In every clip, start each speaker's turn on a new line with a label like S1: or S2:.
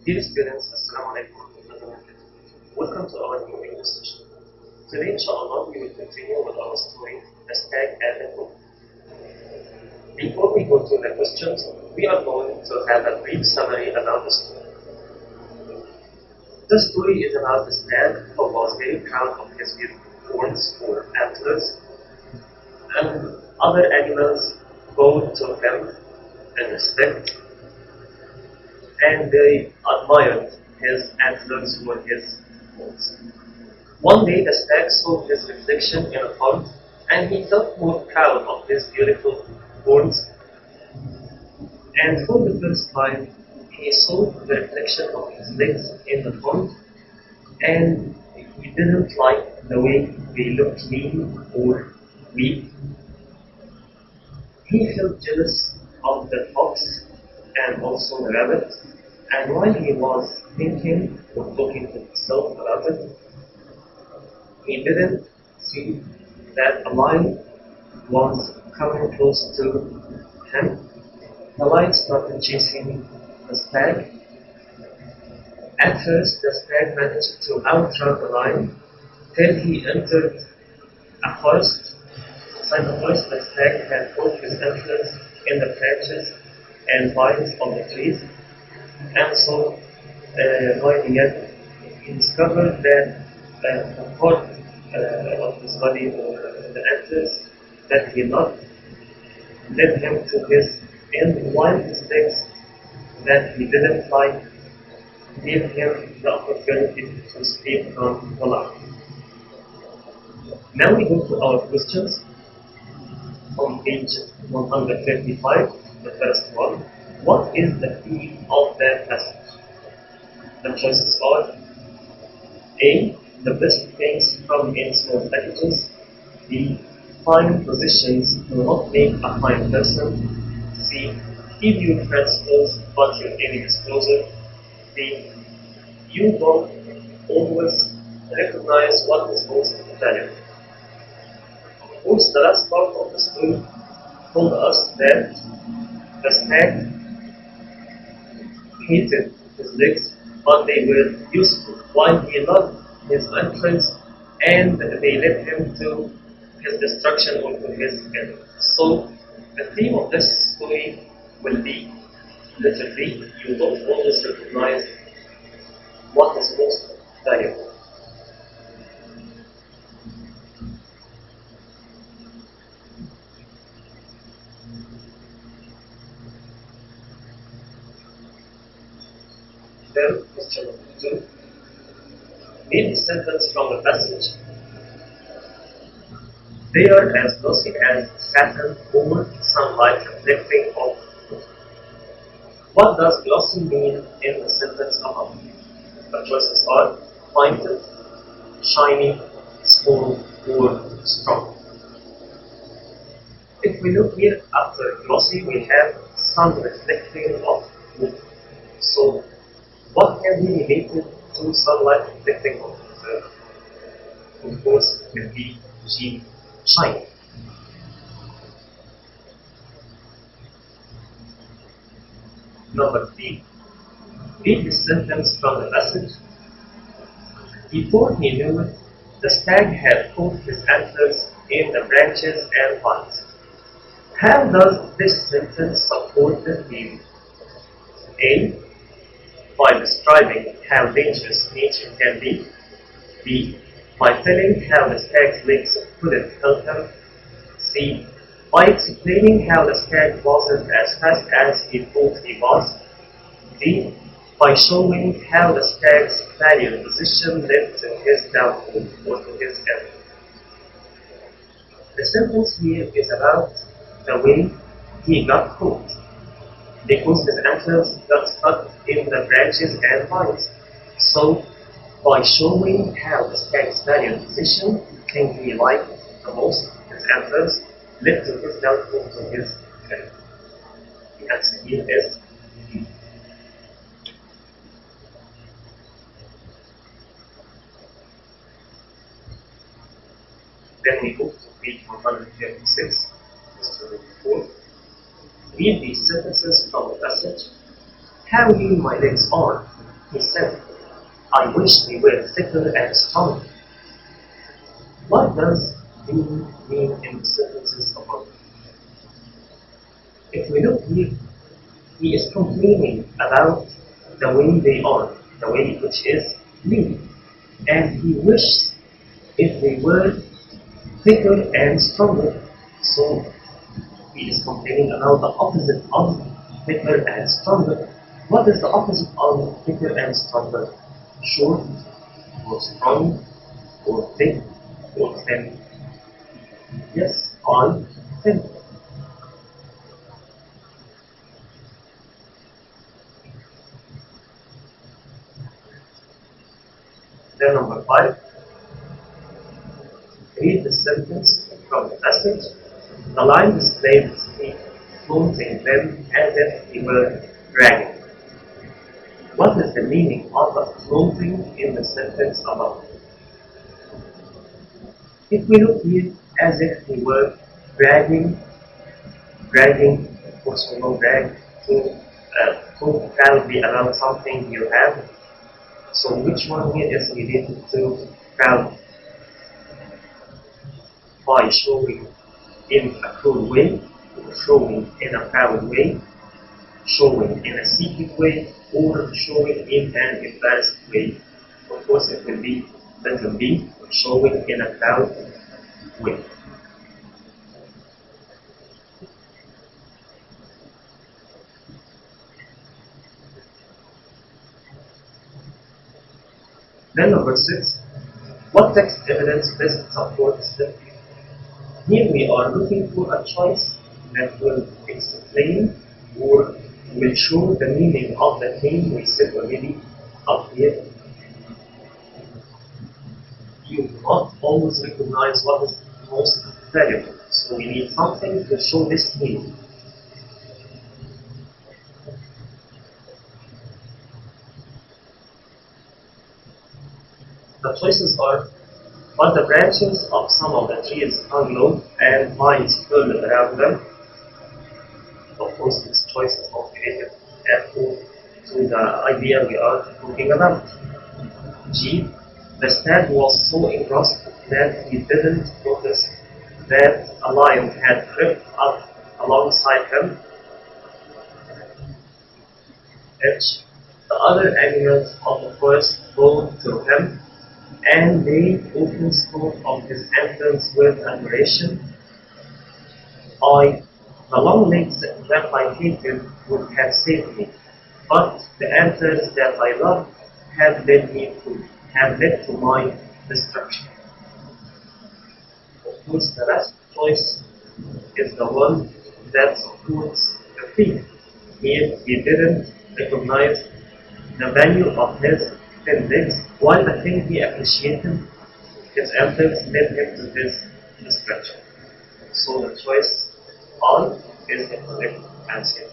S1: Dear students, Assalamu alaikum wa rahmatullahi wa barakatuh. Welcome to our new English session. Today, inshallah, we will continue with our story, The Stag and the Crow. Before we go to the questions, we are going to have a brief summary about the story. The story is about the stag who was very proud of his beautiful horns or antlers, and other animals go to him in respect, and they admired his antlers or his horns. One day the stag saw his reflection in a pond, and he felt more proud of his beautiful horns, and for the first time he saw the reflection of his legs in the pond, and he didn't like the way they looked lean or weak. He felt jealous of the fox and also the rabbit, and while he was thinking or talking to himself about it, he didn't see that a lion was coming close to him. The lion started chasing the stag. At first, the stag managed to outrun the lion till he entered a forest. Inside the forest, the stag had both his antlers in the branches and vines of the trees, and so while he discovered that the part of his body or the antlers that he loved led him to his wild instincts that he didn't like, gave him the opportunity to escape from the lion. Now we go to our questions on page 155, the first one. What is the theme of that passage? The choices are A. The best things come in small packages. B. Fine positions do not make a fine person. C. Keep your friends close but your enemies closer. D. You don't always recognize what is most valuable. Of course, the last part of the story told us that the stag hated his legs, but they were useful, while he loved his antlers, and they led him to his destruction or to his end. So, the theme of this story will be literally, you don't always recognize what is most valuable. Then, question number 2. Read the sentence from the passage. They are as glossy as satin or sunlight reflecting off. What does glossy mean in the sentence above? The choices are pointed, shiny, small, or strong. If we look here after glossy, we have sun reflecting off wood. So, what can be related to sunlight reflecting off the of course, will be shiny. Number 3. Read the sentence from the passage. Before he knew it, the stag had put his antlers in the branches and vines. How does this sentence support the theme? A. By describing how dangerous nature can be. B. By telling how the stag's legs couldn't help him. C. By explaining how the stag wasn't as fast as he thought he was. D. By showing how the stag's valued position led to his downfall or to his end. The sentence here is about the way he got caught, because his antlers got stuck in the branches and vines. So, by showing how the stag's valued position came he liked the most, his antlers led to his downfall to his end. The answer here is D. Then we go to page 156, question 4. Read these sentences from the passage. How lean my legs are. He said, I wish they were thicker and stronger. What does being mean in the sentences above? If we look here, he is complaining about the way they are, the way which is lean. And he wishes if they were thicker and stronger. So he is complaining about the opposite of thicker and stronger. What is the opposite of thicker and stronger? Short, or strong, or thick, or thin? Yes, all thin. Then number 5, read the sentence from the passage. The line displayed his feet, flaunting them as if he were bragging. What is the meaning of the flaunting in the sentence above? If we look here as if he were bragging, of course we know brag to talk proudly about something you have. So which one here is related to proud? By showing in a cruel way, showing in a proud way, showing in a secret way, or showing in an embarrassed way. Of course, it will be letter B, showing in a proud way. Then number 6, what text evidence best supports the view? Here we are looking for a choice that will explain or will show the meaning of the thing we said already up here. You cannot always recognize what is most valuable. So we need something to show this meaning. The choices are, but the branches of some of the trees hung low and vines curled around them. Of course, this choice is not related at all to the idea we are talking about. G. The stag was so engrossed that he didn't notice that a lion had crept up alongside him. H. The other animals of the forest bowed to him, and they often spoke of his antlers with admiration. I, the long legs that I hated would have saved me, but the antlers that I loved have led to my destruction. Of course, the last choice is the one that supports the thief. Here, he didn't recognize the value of his thin legs, while the thing he appreciated, his antlers, led him to his destruction. So the choice all is the correct answer.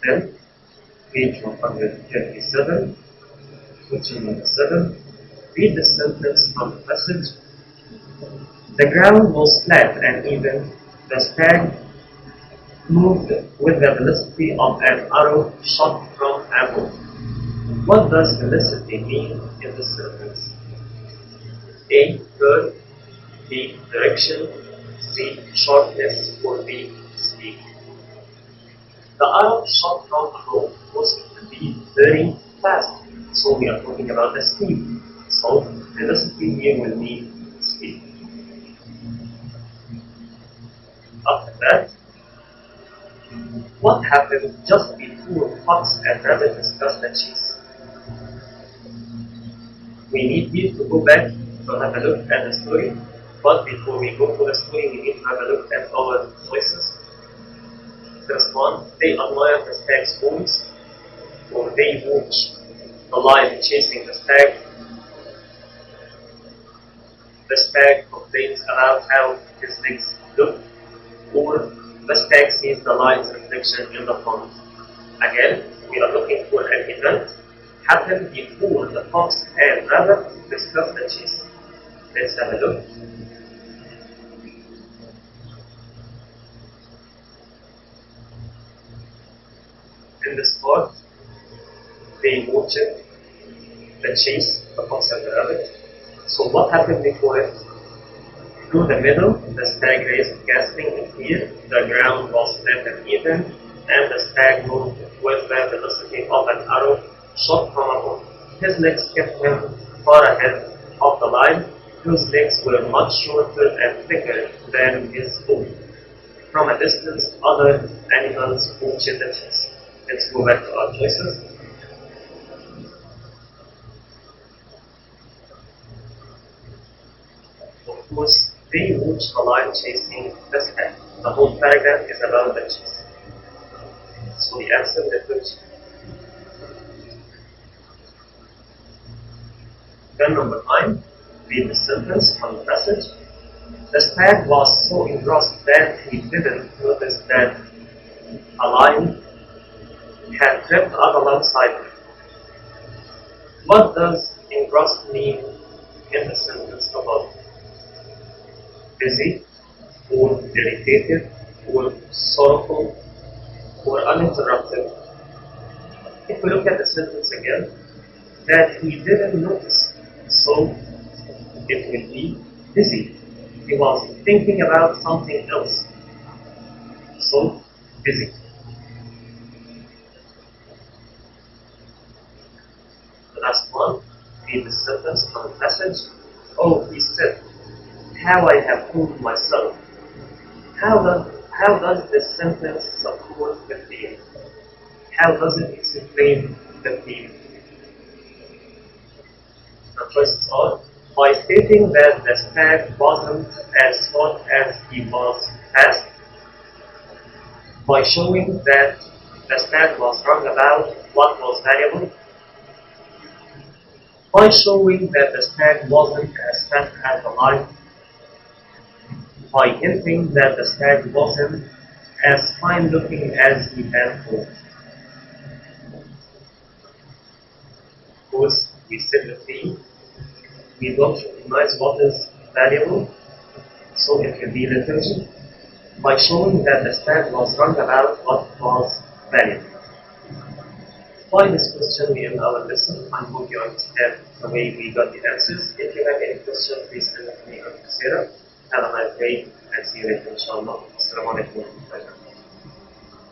S1: Then, page 137, question number 7, read the sentence from the passage. The ground was flat and even. The stag moved with the velocity of an arrow shot from a bow. What does velocity mean in this sentence? A. Curve, B. Direction, C. Shortness, or D. Speed. The arrow shot from a bow was to be very fast, so we are talking about the speed. So velocity here will mean speed. After that, what happened just before fox and rabbit discussed the chase? We need here to go back to have a look at the story, but before we go to the story, we need to have a look at our choices. First one, they admire the stag's horns, or they watch the lion chasing the stag. The stag complains about how his legs look, or the stag sees the lion's reflection in the pond. Again, we are looking for an event happened before the fox and rabbit discussed the chase. Let's have a look. In this part, they watched the chase, the fox and the rabbit. So what happened before it? Through the middle, the stag raced, gasping in fear. The ground was flat and even, and the stag moved with the velocity of an arrow shot from a bow. His legs kept him far ahead of the lion, whose legs were much shorter and thicker than his own. From a distance, other animals watched the chase. Let's go back to our choices. Of course, they watch the lion chasing the stag. The whole paragraph is about the chase. So the answer is which. Then number 9, read the sentence from the passage. The stag was so engrossed that he didn't notice that a lion had crept up alongside him. What does engrossed mean in the sentence above? Busy, or irritated, or sorrowful, or uninterrupted. If we look at the sentence again, that he didn't notice, so it will be busy. He was thinking about something else, so busy. The last one, read the sentence from the passage. Oh, he said, how I have fooled myself. How does this sentence support the theme? How does it explain the theme? The choices are by stating that the stag wasn't as hot as he was fast, by showing that the stag was wrong about what was valuable, by showing that the stag wasn't as fast as the lion, by hinting that the stag wasn't as fine looking as he had thought. Of course, we set the theme. We don't recognize what is valuable, so it can be liturgy, by showing that the stag was wrong about what was valuable. By this question, we end our lesson. I hope you understand the way we got the answers. If you have any questions, please send it to me on Coursera. Have a nice day and see you later, inshallah. Assalamu alaikum.